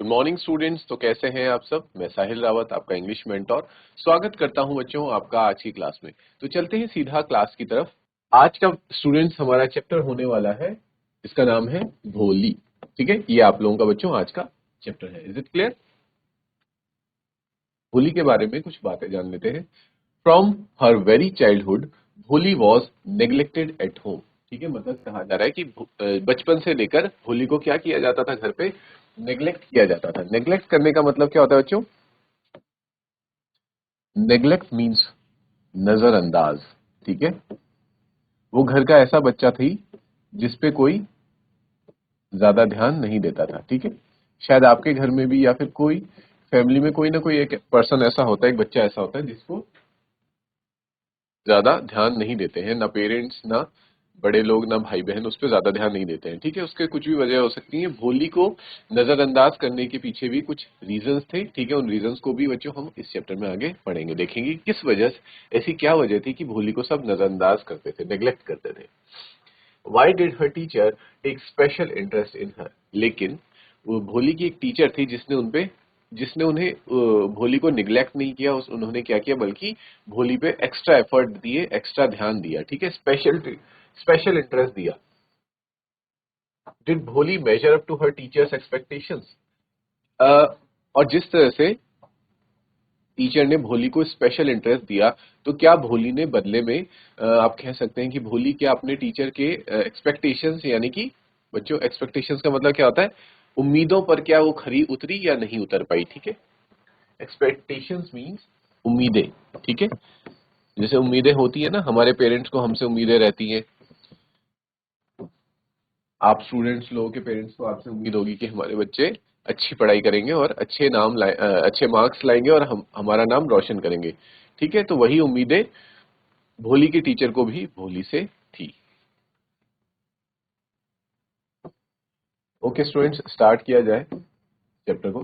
Good morning students. तो कैसे हैं आप सब। मैं साहिल रावत, आपका इंग्लिश मेंटोर, स्वागत करता हूं बच्चों आपका आज की क्लास में। तो चलते हैं सीधा क्लास की तरफ। आज का स्टूडेंट्स हमारा चैप्टर होने वाला है, इसका नाम है भोली। ठीक है, ये आप लोगों का बच्चों आज का चैप्टर है। Is it clear? भोली के बारे में कुछ बातें जान लेते हैं। फ्रॉम हर वेरी चाइल्डहुड भोली वॉज नेग्लेक्टेड एट होम। ठीक है, मतलब कहा जा रहा है कि बचपन से लेकर भोली को क्या किया जाता था, घर पे नेग्लेक्ट किया जाता था। नेग्लेक्ट करने का मतलब क्या होता है बच्चों? नेग्लेक्ट मीन्स नजरअंदाज। ठीक है, वो घर का ऐसा बच्चा थी जिसपे कोई ज्यादा ध्यान नहीं देता था। ठीक है, शायद आपके घर में भी या फिर कोई फैमिली में कोई ना कोई एक पर्सन ऐसा होता है, एक बच्चा ऐसा होता है जिसको ज्यादा ध्यान नहीं देते हैं, ना पेरेंट्स ना बड़े लोग ना भाई बहन उस पर ज्यादा ध्यान नहीं देते हैं। ठीक है, उसके कुछ भी वजह हो सकती है। भोली को नजरअंदाज करने के पीछे भी कुछ रीजंस थे। ठीक है, उन रीजंस को भी बच्चों हम इस चैप्टर में आगे पढ़ेंगे, देखेंगे किस वजह से, ऐसी क्या वजह थी कि भोली को सब नजरअंदाज करते थे, नेग्लेक्ट करते थे। Why did her teacher take special interest in her. लेकिन वो भोली की एक टीचर थी जिसने उन्हें भोली को निग्लेक्ट नहीं किया, उन्होंने क्या किया बल्कि भोली पे एक्स्ट्रा एफर्ट दिए, एक्स्ट्रा ध्यान दिया। ठीक है, स्पेशल इंटरेस्ट दिया। Did Bholi measure up to her teacher's expectations. और जिस तरह से टीचर ने भोली को स्पेशल इंटरेस्ट दिया, तो क्या भोली ने बदले में आप कह सकते हैं कि भोली क्या अपने टीचर के एक्सपेक्टेशंस, यानी कि बच्चों एक्सपेक्टेशंस का मतलब क्या होता है, उम्मीदों पर क्या वो खरी उतरी या नहीं उतर पाई। ठीक है, एक्सपेक्टेशंस मीन्स उम्मीदें। ठीक है, जैसे उम्मीदें होती है ना, हमारे पेरेंट्स को हमसे उम्मीदें रहती हैं। आप स्टूडेंट्स लोगों के पेरेंट्स को आपसे उम्मीद होगी कि हमारे बच्चे अच्छी पढ़ाई करेंगे और अच्छे मार्क्स लाएंगे और हम हमारा नाम रोशन करेंगे। ठीक है, तो वही उम्मीदें भोली के टीचर को भी भोली से थी। ओके स्टूडेंट्स, स्टार्ट किया जाए चैप्टर को।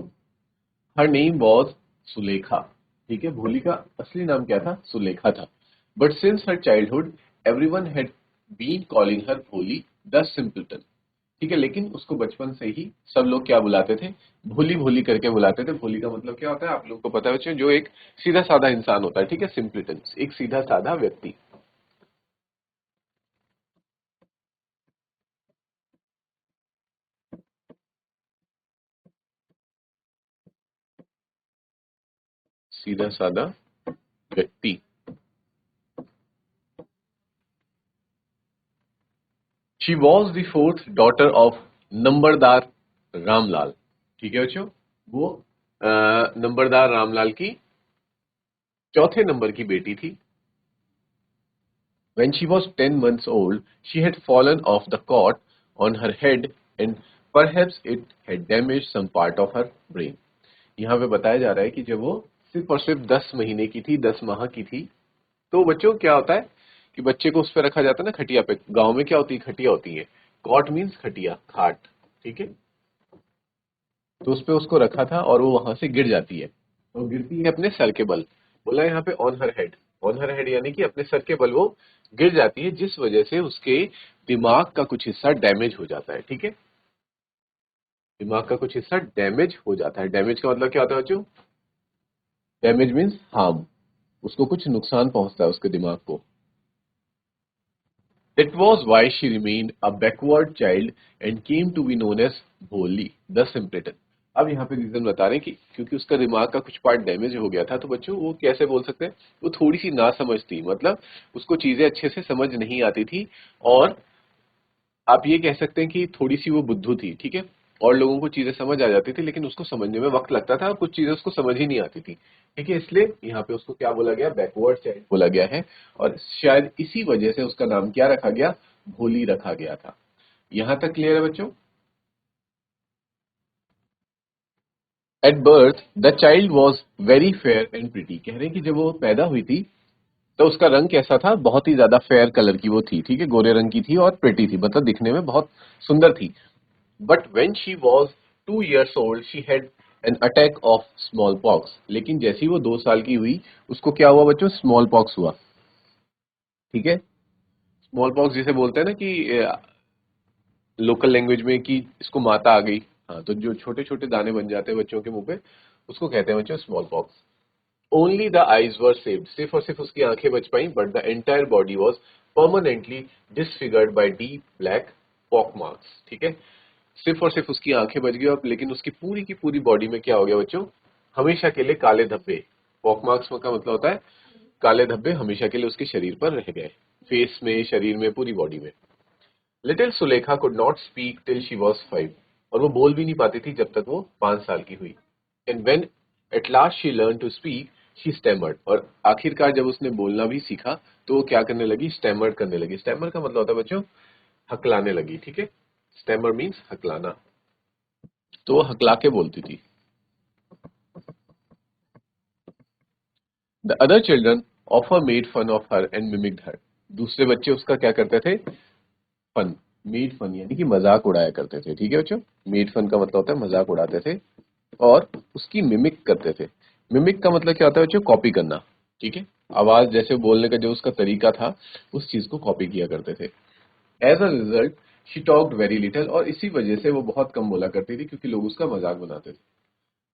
Her name was Sulekha. ठीक है, भोली का असली नाम क्या था? सुलेखा था। But since her childhood everyone had been calling her Bholi the simpleton. ठीक है, लेकिन उसको बचपन से ही सब लोग क्या बुलाते थे? भोली भोली करके बुलाते थे। भोली का मतलब क्या होता है आप लोगों को पता है बच्चों? जो एक सीधा साधा इंसान होता है। ठीक है, सिंपलिटन, एक सीधा साधा व्यक्ति। सीधा साधा व्यक्ति। She was the fourth daughter of नंबरदार रामलाल। ठीक है बच्चों, वो नंबरदार रामलाल की चौथे नंबर की बेटी थी। When she was 10 months old, she had fallen off the cot on her head and perhaps it had damaged some part of her brain. यहाँ पे बताया जा रहा है कि जब वो सिर्फ और सिर्फ 10 महीने की थी, 10 माह की थी, तो बच्चों क्या होता है कि बच्चे को उस पर रखा जाता है ना, खटिया पे। गांव में क्या होती है? खटिया होती है। कॉट मीन्स खटिया, खाट। ठीक है, तो उस पे उसको रखा था और वो वहां से गिर जाती है। तो गिरती है अपने सर के बल। बोला यहाँ पे on her head. On her head यानी कि अपने सर के बल वो गिर जाती है, जिस वजह से उसके दिमाग का कुछ हिस्सा डैमेज हो जाता है। ठीक है, दिमाग का कुछ हिस्सा डैमेज हो जाता है। डैमेज का मतलब क्या होता है बच्चों? डैमेज मीन्स हार्म, उसको कुछ नुकसान पहुंचता है उसके दिमाग को। That was why she remained a backward child and came to be known as भोली the simpleton। अब यहाँ पे रीजन बता रहे हैं कि क्योंकि उसका दिमाग का कुछ पार्ट डैमेज हो गया था, तो बच्चों वो कैसे बोल सकते हैं, वो थोड़ी सी ना समझ थी, मतलब उसको चीजें अच्छे से समझ नहीं आती थी। और आप ये कह सकते हैं कि थोड़ी सी वो बुद्धू थी। ठीक है, और लोगों को चीजें समझ आ जाती थी, लेकिन उसको समझने में वक्त लगता था और कुछ चीजें उसको समझ ही नहीं आती थी। ठीक है, इसलिए यहाँ पे उसको क्या बोला गया? बैकवर्ड चाइल्ड बोला गया है। और शायद इसी वजह से उसका नाम क्या रखा गया? भोली रखा गया था। यहां तक क्लियर है बच्चों? At birth the child was very fair and pretty. कह रहे हैं कि जब वो पैदा हुई थी तो उसका रंग कैसा था? बहुत ही ज्यादा फेयर कलर की वो थी। ठीक है, गोरे रंग की थी और प्रिटी थी, मतलब दिखने में बहुत सुंदर थी। But when she was 2 years old, she had an attack of smallpox। लेकिन जैसे ही वो 2 साल की हुई, उसको क्या हुआ बच्चों? स्मॉल पॉक्स हुआ। ठीक है, स्मॉल पॉक्स जिसे बोलते हैं ना कि लोकल लैंग्वेज में कि इसको माता आ गई, हाँ, तो जो छोटे छोटे दाने बन जाते हैं बच्चों के मुंह पे, उसको कहते हैं बच्चों small pox. Only the eyes were saved, सिर्फ और सिर्फ उसकी आंखें बच पाई, but the entire body was permanently disfigured by deep black pock marks. ठीक है, सिर्फ और सिर्फ उसकी आंखें बच गई, और लेकिन उसकी पूरी की पूरी बॉडी में क्या हो गया बच्चों, हमेशा के लिए काले धब्बे। पॉक मार्क्स का मतलब होता है काले धब्बे हमेशा के लिए उसके शरीर पर रह गए, फेस में, शरीर में, पूरी बॉडी में। Little Sulekha could not speak till she was 5, और वो बोल भी नहीं पाती थी जब तक वो 5 साल की हुई। And when at last she learn to speak she stammered, और आखिरकार जब उसने बोलना भी सीखा तो वो क्या करने लगी, स्टैमर्ड करने लगी। स्टैमर का मतलब होता है बच्चों हकलाने लगी। ठीक है, स्टैमर मीन्स हकलाना, तो वो हकला के बोलती थी। द अदर चिल्ड्रन ऑफर made fun of her and mimicked her, दूसरे बच्चे उसका क्या करते थे, फन, मेड फन यानी कि मजाक उड़ाया करते थे। ठीक है बच्चों, मेड फन का मतलब होता है मजाक उड़ाते थे, और उसकी मिमिक करते थे। मिमिक का मतलब क्या होता है बच्चों, कॉपी करना। ठीक है, आवाज जैसे बोलने का जो उसका तरीका था, उस चीज को कॉपी किया करते थे। As a result she talked very little, और इसी वजह से वो बहुत कम बोला करती थी, क्योंकि लोग उसका मजाक बनाते थे।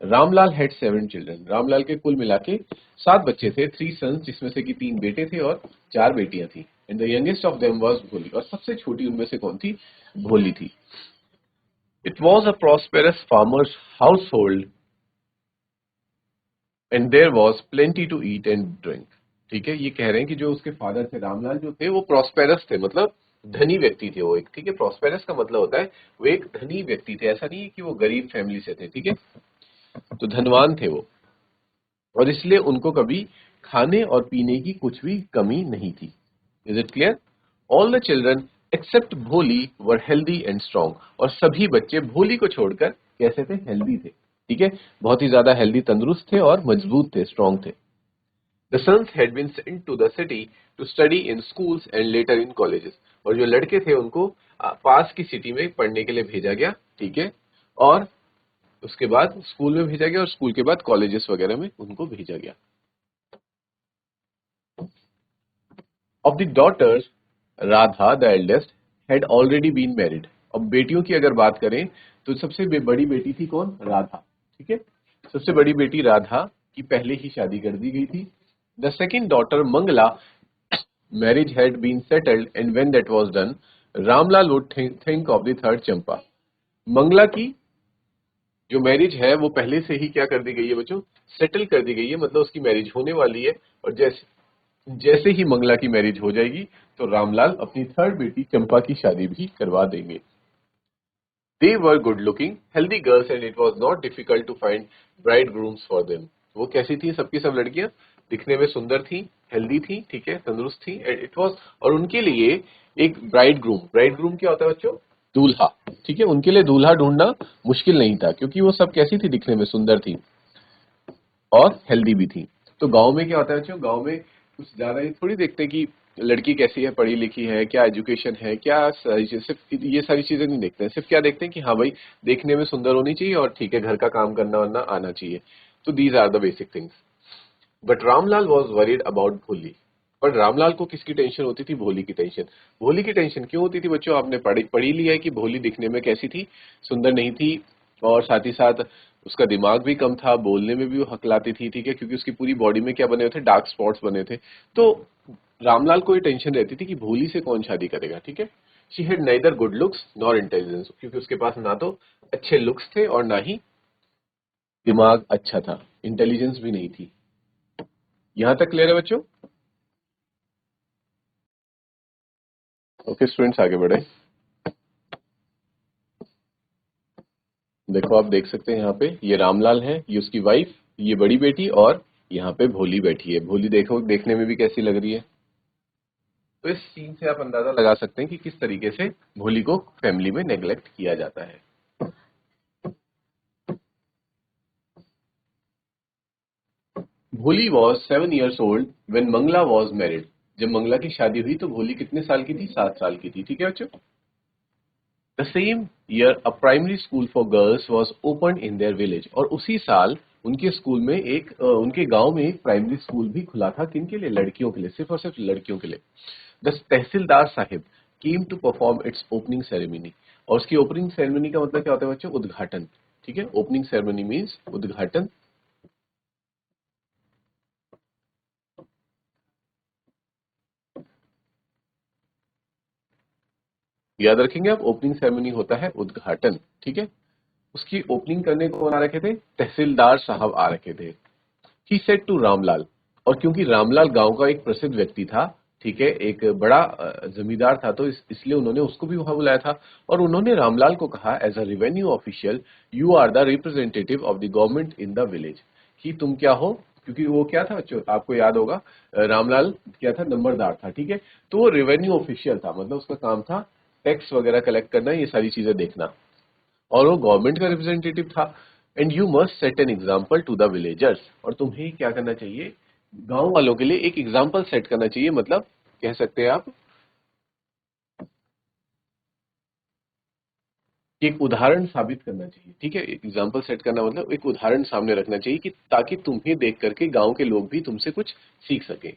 रामलाल हैड 7 चिल्ड्रन, रामलाल के कुल मिला के 7 बच्चे थे, 3 सन्स, जिसमें से कि 3 बेटे थे और 4 बेटियां थी। And the youngest of them was भोली, और सबसे छोटी उनमें से कौन थी, भोली थी। It was a prosperous farmer's household and there was plenty to eat and drink. ठीक है, ये कह रहे हैं कि जो उसके फादर थे रामलाल जो थे वो प्रॉस्पेरस थे, मतलब धनी व्यक्ति थे वो एक। ठीक है, प्रॉस्पेरस का मतलब होता है वो एक धनी व्यक्ति थे, ऐसा नहीं है कि वो गरीब फैमिली से थे। ठीक है, तो धनवान थे वो, और इसलिए उनको कभी खाने और पीने की कुछ भी कमी नहीं थी। Is it clear? All the children except Bholi were healthy and strong, और सभी बच्चे भोली को छोड़कर कैसे थे, हेल्दी थे। ठीक है, बहुत ही ज्यादा हेल्दी, तंदुरुस्त थे और मजबूत थे, स्ट्रॉन्ग थे। The sons had been sent to the city to study in schools and later in colleges, और जो लड़के थे उनको पास की सिटी में पढ़ने के लिए भेजा गया। ठीक है, और उसके बाद स्कूल में भेजा गया, और स्कूल के बाद कॉलेजेस वगैरह में उनको भेजा गया। Of the daughters, Radha the eldest had already been married. अब बेटियों की अगर बात करें तो सबसे बड़ी बेटी थी कौन, राधा। ठीक है, सबसे बड़ी बेटी राधा की पहले ही शादी कर दी गई थी। The second daughter Mangala, marriage had been settled, and when that was done Ramlal would think of the third Champa. Mangala की जो मैरिज है वो पहले से ही क्या कर दी गई है बच्चों, सेटल कर दी गई है, मतलब उसकी मैरिज होने वाली है। और जैसे जैसे ही मंगला की मैरिज हो जाएगी तो रामलाल अपनी थर्ड बेटी चंपा की शादी भी करवा देंगे। They were good looking healthy girls and it was not difficult to find bridegrooms for them. वो कैसी थी, सबकी सब लड़कियां दिखने में सुंदर थी, हेल्दी थी, ठीक है, तंदुरुस्त थी। इट वॉज, और उनके लिए एक ब्राइड ग्रूम क्या होता है बच्चों, दूल्हा। ठीक है, उनके लिए दूल्हा ढूंढना मुश्किल नहीं था, क्योंकि वो सब कैसी थी, दिखने में सुंदर थी और हेल्दी भी थी। तो गांव में क्या होता है बच्चों, गांव में कुछ ज्यादा ये थोड़ी देखते कि लड़की कैसी है, पढ़ी लिखी है, क्या एजुकेशन है, क्या सारी चीज, सिर्फ ये सारी चीजें नहीं देखते हैं। सिर्फ क्या देखते हैं कि हाँ भाई देखने में सुंदर होनी चाहिए और ठीक है घर का काम करना वरना आना चाहिए। तो these are the basic things. But Ramlal was worried about Bholi, पर रामलाल को किसकी टेंशन होती थी, भोली की टेंशन। भोली की टेंशन क्यों होती थी बच्चों, आपने पढ़ी लिया है कि भोली दिखने में कैसी थी, सुंदर नहीं थी, और साथ ही साथ उसका दिमाग भी कम था, बोलने में भी वो हकलाती थी। ठीक है, क्योंकि उसकी पूरी बॉडी में क्या बने हुए थे, डार्क स्पॉट्स बने थे। तो रामलाल को ये टेंशन रहती थी कि भोली से कौन शादी करेगा। ठीक है, she had neither good looks nor intelligence, क्योंकि उसके पास ना तो अच्छे लुक्स थे और ना ही दिमाग अच्छा था, इंटेलिजेंस भी नहीं थी। यहां तक क्लियर है बच्चों? ओके स्टूडेंट्स, आगे बढ़े। देखो आप देख सकते हैं यहाँ पे ये रामलाल है, ये उसकी वाइफ, ये बड़ी बेटी, और यहाँ पे भोली बैठी है। भोली देखो देखने में भी कैसी लग रही है। तो इस सीन से आप अंदाजा लगा सकते हैं कि किस तरीके से भोली को फैमिली में नेग्लेक्ट किया जाता है। Bholi was 7 years old when Mangala was married. जब मंगला की शादी हुई तो भोली कितने साल की थी, 7 साल की थी। ठीक है बच्चों, the same year a primary school for girls was open in their village, और उसी साल उनके स्कूल में उनके गांव में एक प्राइमरी स्कूल भी खुला था। किनके लिए, लड़कियों के लिए, सिर्फ और सिर्फ लड़कियों के लिए। The tehsildar sahib came to perform its opening ceremony, और उसकी ओपनिंग सेरेमनी का मतलब क्या होता है बच्चों? उद्घाटन। ठीक है, ओपनिंग सेरेमनी मीन्स उद्घाटन। याद रखेंगे आप, ओपनिंग सेरेमनी होता है उद्घाटन। ठीक है, उसकी ओपनिंग करने को कौन आ रखे थे? तहसीलदार साहब आ रखे थे। ही सेड टू रामलाल, और क्योंकि रामलाल गांव का एक प्रसिद्ध व्यक्ति था, ठीक है, एक बड़ा जमींदार था, तो इसलिए उन्होंने उसको भी वहां बुलाया था। और उन्होंने रामलाल को कहा, as a revenue official you are the representative of the government in the village, कि तुम क्या हो? क्योंकि वो क्या था बच्चों, आपको याद होगा, रामलाल क्या था? नंबरदार था। ठीक है, तो वो रेवेन्यू ऑफिशियल था, मतलब उसका काम था टैक्स वगैरह कलेक्ट करना, ये सारी चीजें देखना, और वो गवर्नमेंट का रिप्रेजेंटेटिव था। And you must set an example to the villagers, और तुम्हें क्या करना चाहिए? गांव वालों के लिए एक एग्जाम्पल सेट करना चाहिए, मतलब कह सकते हैं आप कि एक उदाहरण साबित करना चाहिए। ठीक है, एग्जाम्पल सेट करना मतलब एक उदाहरण सामने रखना चाहिए, कि ताकि तुम्हें देख करके गांव के लोग भी तुमसे कुछ सीख सके।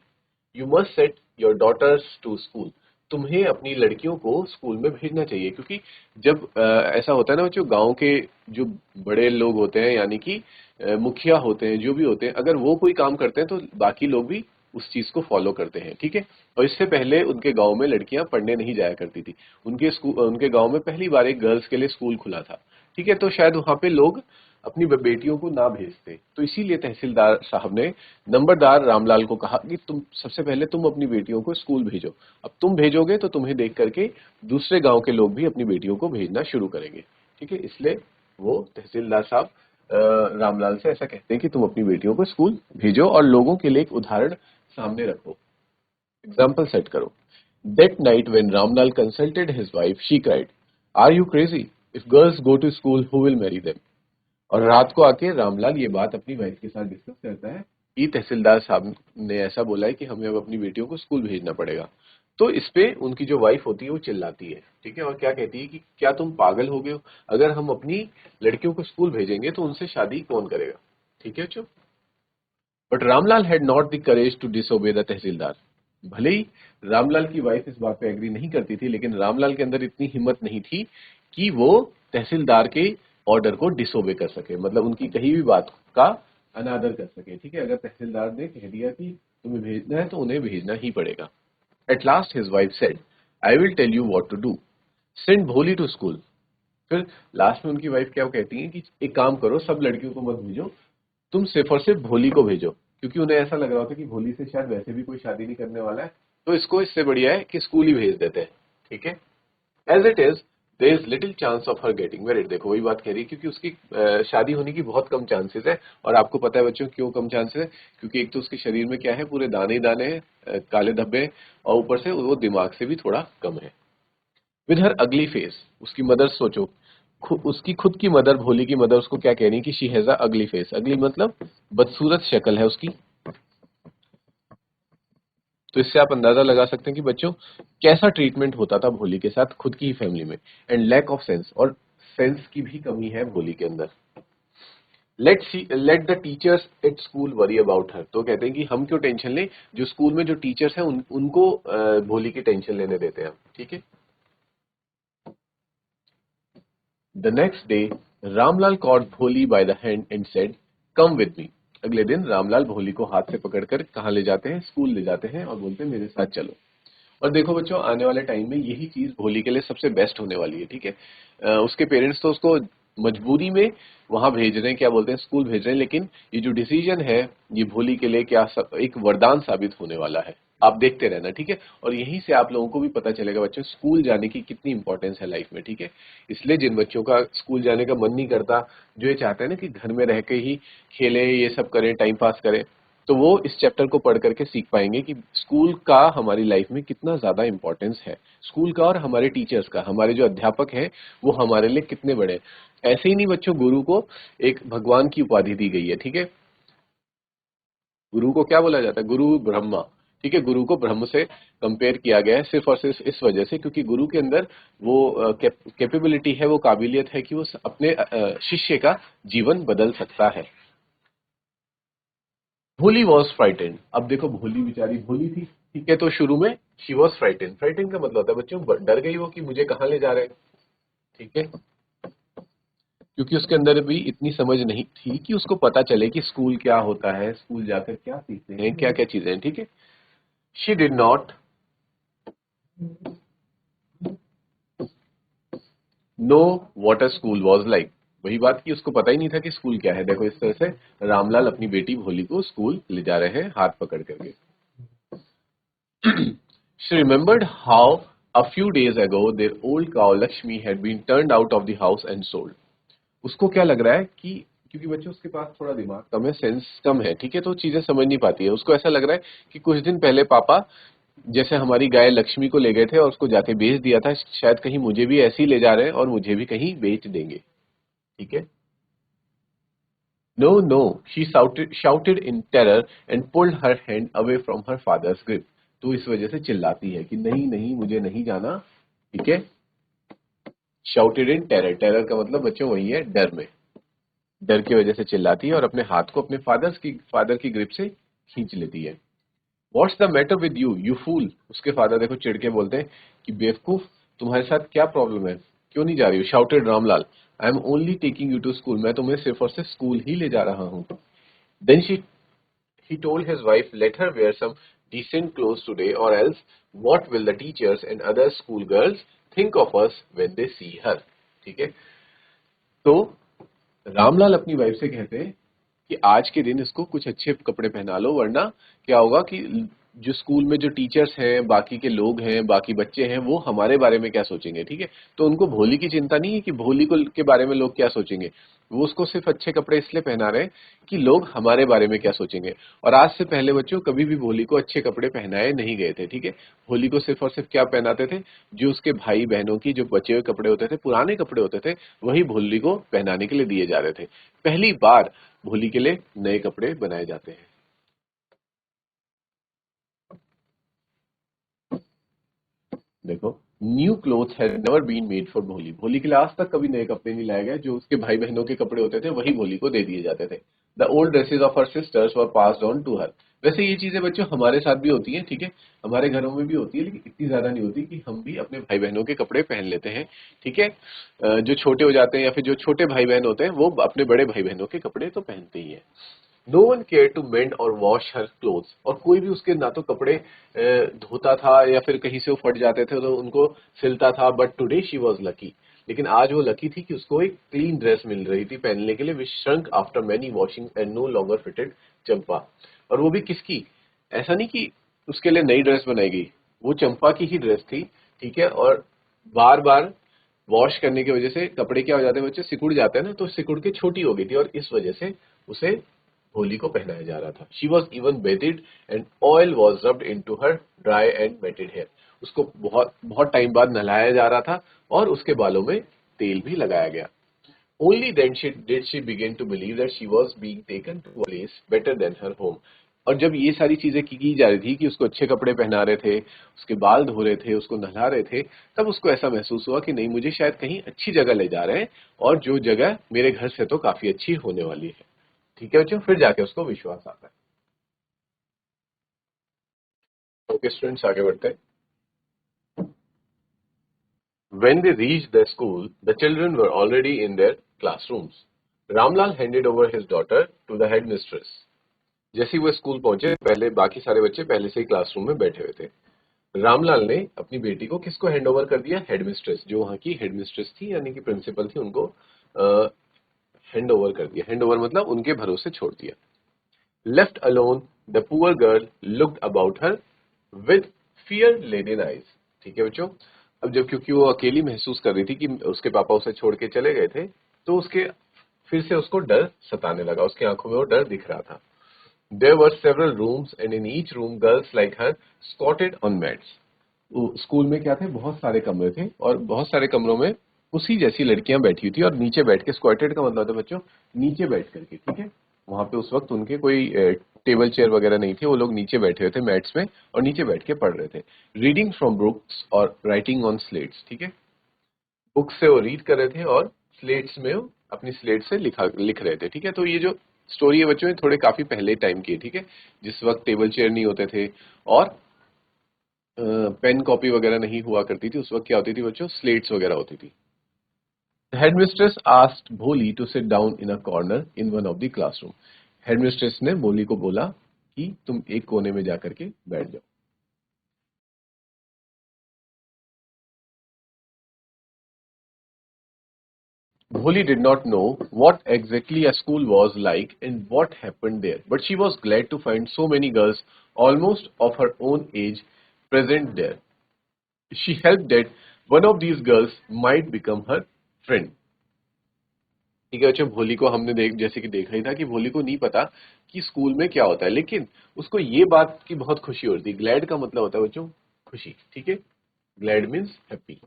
You must set your daughters to school, तुम्हें अपनी लड़कियों को स्कूल में भेजना चाहिए, क्योंकि जब ऐसा होता है ना बच्चों, गांव के जो बड़े लोग होते हैं, यानी कि मुखिया होते हैं, जो भी होते हैं, अगर वो कोई काम करते हैं तो बाकी लोग भी उस चीज को फॉलो करते हैं। ठीक है, और इससे पहले उनके गांव में लड़कियां पढ़ने नहीं जाया करती थी। उनके गांव में पहली बार एक गर्ल्स के लिए स्कूल खुला था। ठीक है, तो शायद वहां पे लोग अपनी बेटियों को ना भेजते, तो इसीलिए तहसीलदार साहब ने नंबरदार रामलाल को कहा कि तुम सबसे पहले तुम अपनी बेटियों को स्कूल भेजो। अब तुम भेजोगे तो तुम्हें देख करके दूसरे गांव के लोग भी अपनी बेटियों को भेजना शुरू करेंगे। ठीक है, इसलिए वो तहसीलदार साहब रामलाल से ऐसा कहते हैं कि तुम अपनी बेटियों को स्कूल भेजो और लोगों के लिए एक उदाहरण सामने रखो, एग्जाम्पल सेट करो। That night when Ramlal consulted his wife she cried, are you crazy? If girls go to school who will marry them? और रात को आके रामलाल ये बात अपनी वाइफ के साथ डिस्कस करता है कि तहसीलदार साहब ने ऐसा बोला है कि हमें अब अपनी बेटियों को स्कूल भेजना पड़ेगा। तो इस पे उनकी जो वाइफ होती है वो चिल्लाती है। ठीक है, और क्या कहती है कि क्या तुम पागल हो गए हो? अगर हम अपनी लड़कियों को स्कूल भेजेंगे तो उनसे शादी कौन करेगा? ठीक है बच्चों, but Ramlal had not the courage to disobey the tehsildar. भले ही रामलाल की वाइफ इस बात पे एग्री नहीं करती थी, लेकिन रामलाल के अंदर इतनी हिम्मत नहीं थी कि वो तहसीलदार के ऑर्डर को डिसोबे कर सके, मतलब उनकी कही भी बात का अनादर कर सके। ठीक है, अगर तहसीलदार ने कह दिया कि तुम्हें भेजना है तो उन्हें भेजना ही पड़ेगा। At last his wife said, I will tell you what to do, send Bholi to school. फिर लास्ट में उनकी वाइफ क्या कहती है कि एक काम करो, सब लड़कियों को मत भेजो, तुम सिर्फ और सिर्फ भोली को भेजो, क्योंकि उन्हें ऐसा लग रहा होता है कि भोली से शायद वैसे भी कोई शादी नहीं करने वाला है, तो इसको इससे बढ़िया है कि स्कूल ही भेज देते हैं। ठीक है, as it is there is little chance of her getting married. देखो वही बात कह रही है, क्योंकि उसकी शादी होने की बहुत कम चांसेस है। और आपको पता है बच्चों क्यों कम चांसेस है? क्योंकि एक तो उसके शरीर में क्या है, पूरे दाने ही दाने हैं, काले धब्बे, और ऊपर से वो दिमाग से भी थोड़ा कम है। विद हर अगली फेस, उसकी मदर सोचो, उसकी खुद की मदर, भोली की मदर उसको क्या कह रही है कि शी हैज अ अगली फेस। अगली मतलब बदसूरत शक्ल है उसकी। तो इससे आप अंदाजा लगा सकते हैं कि बच्चों कैसा ट्रीटमेंट होता था भोली के साथ खुद की ही फैमिली में। एंड लैक ऑफ सेंस, और सेंस की भी कमी है भोली के अंदर। Let the teachers at school worry about her, तो कहते हैं कि हम क्यों टेंशन लें, जो स्कूल में जो टीचर्स हैं उनको भोली की टेंशन लेने देते हैं हम। ठीक है, the next day Ramlal caught भोली by the hand and said, "Come with me." अगले दिन रामलाल भोली को हाथ से पकड़कर कहाँ ले जाते हैं? स्कूल ले जाते हैं, और बोलते हैं मेरे साथ चलो। और देखो बच्चों, आने वाले टाइम में यही चीज भोली के लिए सबसे बेस्ट होने वाली है। ठीक है, उसके पेरेंट्स तो उसको मजबूरी में वहां भेज रहे हैं, क्या बोलते हैं, स्कूल भेज रहे हैं, लेकिन ये जो डिसीजन है ये भोली के लिए क्या एक वरदान साबित होने वाला है। आप देखते रहना। ठीक है, और यहीं से आप लोगों को भी पता चलेगा बच्चों स्कूल जाने की कितनी इंपॉर्टेंस है लाइफ में। ठीक है, इसलिए जिन बच्चों का स्कूल जाने का मन नहीं करता, जो ये चाहते हैं ना कि घर में रह के ही खेलें, ये सब करें, टाइम पास करें, तो वो इस चैप्टर को पढ़ करके सीख पाएंगे कि स्कूल का हमारी लाइफ में कितना ज्यादा इंपॉर्टेंस है। स्कूल का और हमारे टीचर्स का, हमारे जो अध्यापक हैं वो हमारे लिए कितने बड़े हैं। ऐसे ही नहीं बच्चों, गुरु को एक भगवान की उपाधि दी गई है। ठीक है, गुरु को क्या बोला जाता है? गुरु ब्रह्मा। ठीक है, गुरु को ब्रह्म से कंपेयर किया गया है सिर्फ और सिर्फ इस वजह से क्योंकि गुरु के अंदर वो कैपेबिलिटी है, वो काबिलियत है कि वो अपने शिष्य का जीवन बदल सकता है। भोली वॉज फ्राइटेंड, अब देखो भोली बेचारी भोली थी। ठीक है, तो शुरू में शी वॉज फ्राइटेंड, फ्राइटेंड का मतलब होता है बच्चों डर गई वो कि मुझे कहाँ ले जा रहे हैं। ठीक है, क्योंकि उसके अंदर भी इतनी समझ नहीं थी कि उसको पता चले कि स्कूल क्या होता है, स्कूल जाकर क्या सीखते हैं, क्या क्या चीजें हैं। ठीक है, she did not know what a school was like. वही बात कि उसको पता ही नहीं था कि स्कूल क्या है। देखो इस तरह से रामलाल अपनी बेटी भोली को स्कूल ले जा रहे हैं हाथ पकड़ करके। She remembered how a few days ago their old cow Lakshmi had been turned out of the house and sold. उसको क्या लग रहा है कि क्योंकि बच्चों उसके पास थोड़ा दिमाग कम है, सेंस कम है, ठीक है, तो चीजें समझ नहीं पाती है। उसको ऐसा लग रहा है कि कुछ दिन पहले पापा जैसे हमारी गाय लक्ष्मी को ले गए थे और उसको जाके बेच दिया था, शायद कहीं मुझे भी ऐसे ही ले जा रहे हैं और मुझे भी कहीं बेच देंगे। ठीक है, No, no, she shouted in terror and pulled her hand away from her father's grip. तो इस वजह से चिल्लाती है कि नहीं नहीं मुझे नहीं जाना। ठीक है, shouted in terror, terror का मतलब बच्चों वही है डर में, डर की वजह से चिल्लाती है और अपने हाथ को अपने फादर की ग्रिप से खींच लेती है। What's the matter with you, you fool? उसके फादर देखो चिढ़ के बोलते हैं कि बेवकूफ, तुम्हारे साथ क्या प्रॉब्लम है, क्यों नहीं जा रही हो? Shouted Ramlal, I am only taking you to school, मैं तुम्हें सिर्फ और सिर्फ स्कूल ही ले जा रहा हूँ। Then he told his wife, let her wear some decent clothes today, or else what will the teachers and other schoolgirls think of us when they see her? ठीक है, तो रामलाल अपनी वाइफ से कहते हैं कि आज के दिन इसको कुछ अच्छे कपड़े पहना लो, वरना क्या होगा कि जो स्कूल में जो टीचर्स हैं, बाकी के लोग हैं, बाकी बच्चे हैं, वो हमारे बारे में क्या सोचेंगे। ठीक है, तो उनको भोली की चिंता नहीं है कि भोली को के बारे में लोग क्या सोचेंगे। वो उसको सिर्फ अच्छे कपड़े इसलिए पहना रहे हैं कि लोग हमारे बारे में क्या सोचेंगे। और आज से पहले बच्चों कभी भी भोली को अच्छे कपड़े पहनाए नहीं गए थे। ठीक है, भोली को सिर्फ और सिर्फ क्या पहनाते थे, जो उसके भाई बहनों की जो बचे हुए कपड़े होते थे, पुराने कपड़े होते थे, वही भोली को पहनाने के लिए दिए जा रहे थे। पहली बार भोली के लिए नए कपड़े बनाए जाते हैं। देखो, new cloth had never been made for Bholi. Bholi के लिए आज तक कभी नए कपड़े नहीं लाए गए। जो उसके भाई बहनों के कपड़े होते थे वही भोली को दे दिए जाते थे। The old dresses of her sisters were passed on to her. वैसे ये चीजें बच्चों हमारे साथ भी होती हैं। ठीक है, हमारे घरों में भी होती है, लेकिन इतनी ज्यादा नहीं होती कि हम भी अपने भाई बहनों के कपड़े पहन लेते हैं। ठीक है, जो छोटे हो जाते हैं या फिर जो छोटे भाई बहन होते हैं वो अपने बड़े भाई बहनों के कपड़े तो पहनते ही हैं। No one care to mend और वॉश हर क्लोथ्स। और कोई भी उसके ना तो कपड़े धोता था या फिर कहीं से वो फट जाते थे तो उनको सिलता था। But today she was lucky. लेकिन आज वो लकी थी कि उसको एक क्लीन ड्रेस मिल रही थी पहनने के लिए, which shrunk after many washing and no longer fitted Champa. और वो भी किसकी, ऐसा नहीं कि उसके लिए नई ड्रेस बनाई गई, वो चंपा की ही ड्रेस थी। ठीक है, और बार बार वॉश करने की वजह से कपड़े क्या हो जाते हैं बच्चे, सिकुड़ जाते हैं ना, तो सिकुड़ के छोटी हो गई थी और इस वजह से उसे होली को पहनाया जा रहा था। She was even bathed and oil was rubbed into her dry and matted hair. उसको बहुत बहुत टाइम बाद नहलाया जा रहा था और उसके बालों में तेल भी लगाया गया। Only then did she begin to believe that she was being taken to a place better than her home. और जब ये सारी चीजें की जा रही थी कि उसको अच्छे कपड़े पहना रहे थे, उसके बाल धो रहे थे, उसको नहला रहे थे, तब उसको ऐसा महसूस हुआ कि नहीं, मुझे शायद कहीं अच्छी जगह ले जा रहे हैं और जो जगह मेरे घर से तो काफी अच्छी होने वाली है। ठीक है बच्चों, फिर जाके उसको विश्वास आता है। ओके स्टूडेंट्स, आगे बढ़ते हैं। When they reached the school, the children were already in their classrooms. Ramlal handed over his daughter to the headmistress. जैसे ही वो स्कूल पहुंचे, पहले बाकी सारे बच्चे पहले से ही क्लासरूम में बैठे हुए थे। रामलाल ने अपनी बेटी को किसको हैंड ओवर कर दिया, हेडमिस्ट्रेस, जो वहां की हेडमिस्ट्रेस थी यानी कि प्रिंसिपल थी, उनको हैंड ओवर कर दिया। हैंड ओवर मतलब उनके भरोसे छोड़ दिया। Left alone the poor girl looked about her with fear laden eyes. ठीक है बच्चों, अब जब क्योंकि वो अकेली महसूस कर रही थी कि उसके पापा उसे छोड़ के चले गए थे, तो उसके फिर से उसको डर सताने लगा, उसकी आंखों में वो डर दिख रहा था। There were several rooms and in each room girls like her squatted on mats. School में क्या थे, बहुत सारे कमरे थे और बहुत सारे कमरों में उसी जैसी लड़कियां बैठी हुई थी और नीचे बैठ के, स्क्वाटेड का मतलब है बच्चों नीचे बैठ करके। ठीक है, वहां पे उस वक्त उनके कोई टेबल चेयर वगैरह नहीं थे, वो लोग नीचे बैठे हुए थे मैट्स में और नीचे बैठ के पढ़ रहे थे। रीडिंग फ्रॉम बुक्स और राइटिंग ऑन स्लेट्स। ठीक है, बुक से वो रीड कर रहे थे और स्लेट्स में वो अपनी स्लेट से लिख रहे थे। ठीक है, तो ये जो स्टोरी है बच्चों, थोड़े काफी पहले टाइम की है। ठीक है, जिस वक्त टेबल चेयर नहीं होते थे और पेन कॉपी वगैरह नहीं हुआ करती थी, उस वक्त क्या होती थी बच्चों, स्लेट्स वगैरह होती थी। The headmistress asked Bholi to sit down in a corner in one of the classroom. Headmistress ने भोली को बोला कि तुम एक कोने में जाकर के बैठ जाओ. Bholi did not know what exactly a school was like and what happened there, but she was glad to find so many girls almost of her own age present there. She hoped that one of these girls might become her friend. ठीक है. अच्छा, भोली को हमने जैसे कि देखा ही था कि भोली को नहीं पता कि स्कूल में क्या होता है, लेकिन उसको ये बात की बहुत खुशी होती है. ग्लैड का मतलब होता है बच्चों खुशी. ठीक है, ग्लैड मीन्स हैप्पी.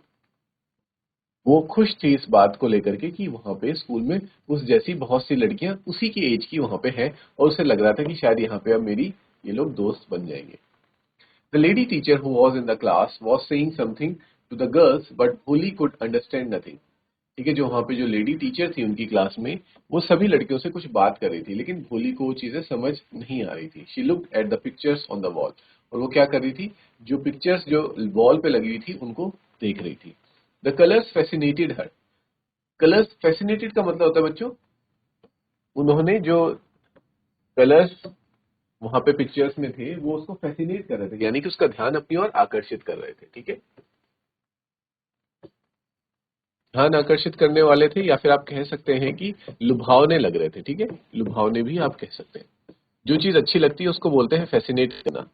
वो खुश थी इस बात को लेकर के कि वहां पे स्कूल में उस जैसी बहुत सी लड़कियां उसी की एज की वहां पे हैं, और उसे लग रहा था कि शायद यहाँ पे अब मेरी ये लोग दोस्त बन जाएंगे. The lady teacher who was in the class was saying something to the girls but Bholi could understand nothing. ठीक है, जो वहां पे जो लेडी टीचर थी उनकी क्लास में, वो सभी लड़कियों से कुछ बात कर रही थी, लेकिन भोली को वो चीजें समझ नहीं आ रही थी. She looked at the pictures on the wall. और वो क्या कर रही थी, जो पिक्चर्स जो वॉल पे लगी हुई थी उनको देख रही थी. The colours fascinated her. Colours fascinated का मतलब होता है बच्चों, उन्होंने जो कलर्स वहां पे पिक्चर्स में थे वो उसको फैसिनेट कर रहे थे, यानी कि उसका ध्यान अपनी ओर आकर्षित कर रहे थे. ठीक है, ध्यान आकर्षित करने वाले थे, या फिर आप कह सकते हैं कि लुभावने लग रहे थे. ठीक है, लुभावने भी आप कह सकते हैं. जो चीज अच्छी लगती है उसको बोलते हैं फैसिनेट करना.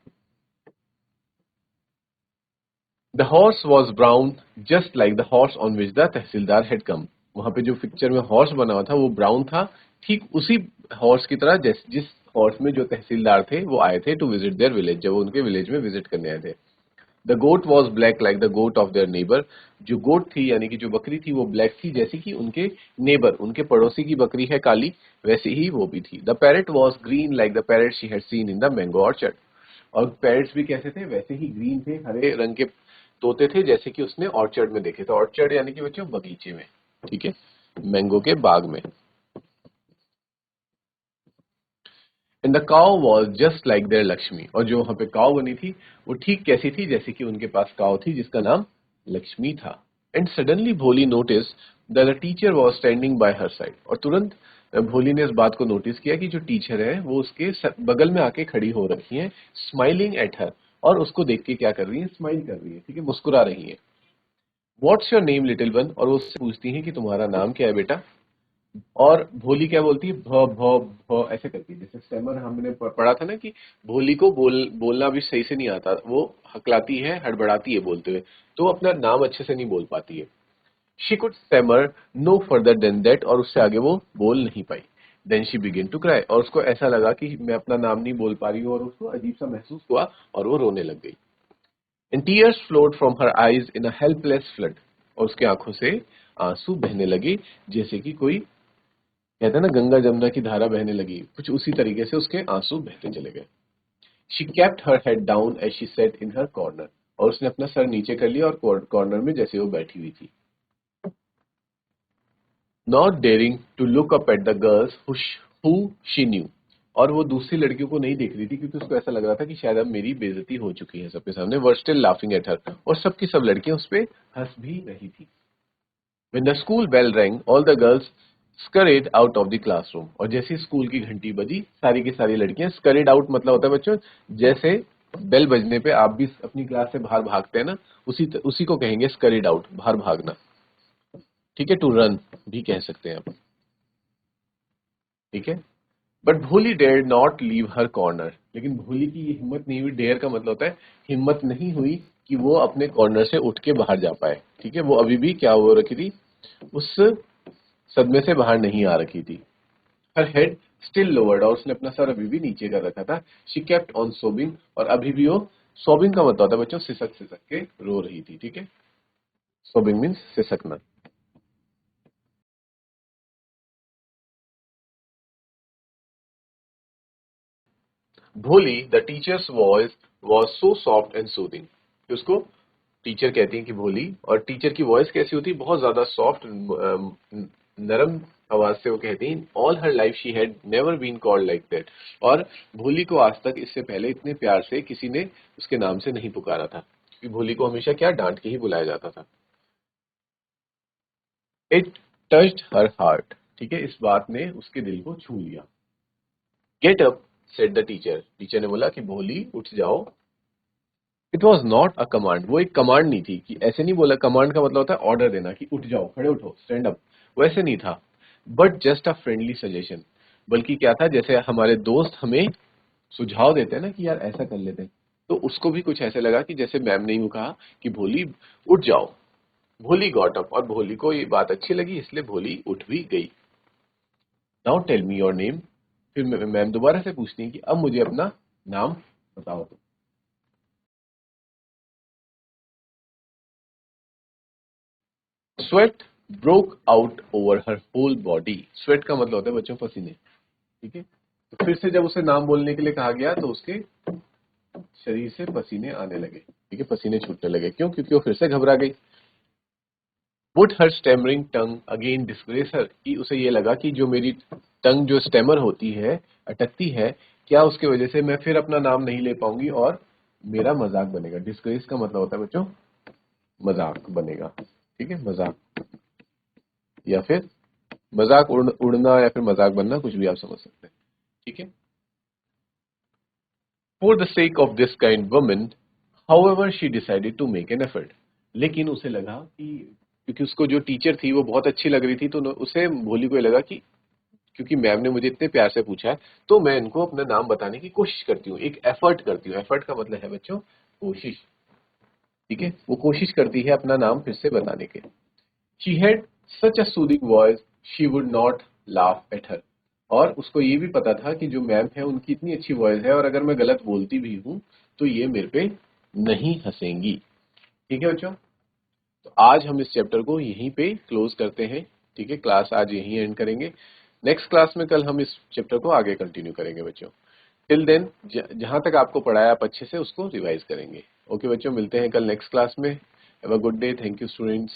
The horse was brown just like the horse on which the tehsildar had come. वहां पे जो पिक्चर में हॉर्स बना हुआ था वो ब्राउन था, ठीक उसी हॉर्स की तरह जिस हॉर्स में जो तहसीलदार थे वो आए थे टू विजिट देयर विलेज, जब वो उनके विलेज में विजिट करने आए थे. The goat was black like the goat of their neighbour. जो गोट थी यानी कि जो बकरी थी वो ब्लैक थी, जैसे कि उनके नेबर उनके पड़ोसी की बकरी है काली, वैसे ही वो भी थी. The parrot was green like the parrot she had seen in the mango orchard. और पैरेट्स भी कैसे थे, वैसे ही ग्रीन थे, हरे रंग के तोते थे, जैसे कि उसने ऑर्चर्ड में देखे थे. ऑर्चर्ड यानी कि बच्चों बगीचे में. ठीक है, मैंगो के बाग में. And the cow was just like their Lakshmi. और जो वहां पे काउ बनी थी वो ठीक कैसी थी, जैसे कि उनके पास काउ थी जिसका नाम लक्ष्मी था. एंड सडनली भोली notice that the teacher was standing bye her side. और तुरंत भोली ने इस बात को नोटिस किया कि जो टीचर है वो उसके बगल में आके खड़ी हो रखी है, स्माइलिंग एट हर. और उसको देख के क्या कर रही है, स्माइल कर रही है. ठीक है, मुस्कुरा रही है. What's your name little one. और वो उससे पूछती है कि तुम्हारा नाम क्या है बेटा. और भोली क्या बोलती है, भ भ भ ऐसे करती है. जैसे स्टेमर हमने पढ़ा था ना कि भोली को बोलना भी सही से नहीं आता, वो हकलाती है, हड़बड़ाती है बोलते हुए, तो वो अपना नाम अच्छे से नहीं बोल पाती है. She could stammer no further than that. और उससे आगे वो बोल नहीं पाई. Then she begin to cry. और उसको ऐसा लगा कि मैं अपना नाम नहीं बोल पा रही हूँ, और उसको अजीब सा महसूस हुआ और वो रोने लग गई. And tears flowed from her eyes in a helpless flood. और उसके आंखों से आंसू बहने लगे, जैसे कि कोई कहते हैं ना गंगा जमुना की धारा बहने लगी, कुछ उसी तरीके से उसके आंसू बहते चले गए. She kept her head down as she sat in her corner. और उसने अपना सर नीचे कर लिया और कॉर्नर में जैसे वो बैठी हुई थी. Not daring to look up at the girls who she knew. और वो दूसरी लड़कियों को नहीं देख रही थी, क्योंकि उसको ऐसा लग रहा था कि शायद अब मेरी बेइज्जती हो चुकी है सबके सामने. Were still laughing at her. और सबकी सब लड़कियां उस पर हंस भी रही थी. When the school bell rang, all the girls scurried out of the classroom. और जैसे स्कूल की घंटी बजी, सारी की सारी लड़कियां scurried out मतलब होता है बच्चों, जैसे बेल बजने पे आप भी अपनी क्लास से बाहर भागते हैं ना, उसी को कहेंगे scurried out, बाहर भागना. ठीक है, टू रन भी कह सकते हैं आप. ठीक है, but Bholi dare not leave her corner. लेकिन भोली की ये हिम्मत नहीं हुई. डेयर का मतलब होता है हिम्मत नहीं हुई कि वो अपने कॉर्नर से उठ के बाहर जा पाए. ठीक है, वो अभी भी क्या हो रखी थी, उस सदमे से बाहर नहीं आ रखी थी. हर हेड स्टिल लोअर्ड. और उसने अपना सर अभी भी नीचे कर रखा था. She kept on सोबिंग. और अभी भी वो, सोबिंग का मतलब होता है बच्चों सिसक सिसक के रो रही थी. ठीक है, सोबिंग मीन्स सिसकना. Bholi the teacher's voice was so soft and soothing. उसको टीचर कहती है कि भोली, और टीचर की वॉइस कैसी होती है, बहुत ज्यादा सॉफ्ट नरम आवाज से वो कहती हैं. All her life she had never been called like that. और भोली को आज तक इससे पहले इतने प्यार से किसी ने उसके नाम से नहीं पुकारा था, क्योंकि भोली को हमेशा क्या डांट के ही बुलाया जाता था. इट टच्ड हर हार्ट, ठीक है, इस बात ने उसके दिल को छू लिया। Get up said the teacher, teacher ने बोला कि भोली उठ जाओ। It was not a command, वो एक कमांड नहीं थी, कि ऐसे नहीं बोला, कमांड का मतलब होता है ऑर्डर देना कि उठ जाओ, खड़े उठो, स्टैंड अप, वैसे नहीं था। But just a friendly suggestion, बल्कि क्या था, जैसे हमारे दोस्त हमें सुझाव देते हैं ना कि यार ऐसा कर लेते हैं, तो उसको भी कुछ ऐसे लगा कि जैसे मैम ने यूं कहा कि भोली उठ जाओ। भोली गॉट अप, और भोली को ये बात अच्छी लगी, इसलिए भोली उठ भी गई। Now tell me your name, फिर मैम दोबारा से पूछती है कि अब मुझे अपना नाम बताओ। Sweat broke out over her whole body, sweat का मतलब होता है बच्चों पसीने, ठीक है। तो फिर से जब उसे नाम बोलने के लिए कहा गया तो उसके शरीर से पसीने आने लगे, ठीक है, पसीने छूटने लगे। क्यों? क्योंकि वो फिर से घबरा गई। Would her stammering tongue again disgrace her, कि उसे ये लगा कि जो मेरी टंग जो स्टेमर होती है, अटकती है, क्या उसकी वजह से मैं फिर अपना नाम नहीं ले पाऊंगी और मेरा मजाक बनेगा। डिस्ग्रेस का मतलब होता है बच्चों मजाक बनेगा, ठीक है, मजाक, या फिर मजाक उड़ना या फिर मजाक बनना, कुछ भी आप समझ सकते हैं, ठीक है। For the sake of this kind woman, however she decided to make an effort, लेकिन उसे लगा कि क्योंकि उसको जो टीचर थी वो बहुत अच्छी लग रही थी, तो उसे भोली को ये लगा कि क्योंकि मैम ने मुझे इतने प्यार से पूछा है, तो मैं इनको अपना नाम बताने की कोशिश करती हूँ, एक एफर्ट करती हूँ। एफर्ट का मतलब है बच्चों कोशिश, ठीक है, वो कोशिश करती है अपना नाम फिर से बताने के। She had such a soothing voice she would not laugh at her, और उसको ये भी पता था कि जो मैम है उनकी इतनी अच्छी वॉइस है, और अगर मैं गलत बोलती भी हूँ तो ये मेरे पे नहीं हंसेंगी, ठीक है बच्चों। तो आज हम इस चैप्टर को यहीं पे क्लोज करते हैं, ठीक है, क्लास आज यहीं एंड करेंगे। नेक्स्ट क्लास में कल हम इस चैप्टर को आगे कंटिन्यू करेंगे बच्चों। टिल देन जहां तक आपको पढ़ाया आप अच्छे से उसको रिवाइज करेंगे। ओके बच्चों, मिलते हैं कल नेक्स्ट क्लास में। Have a good day, thank you students.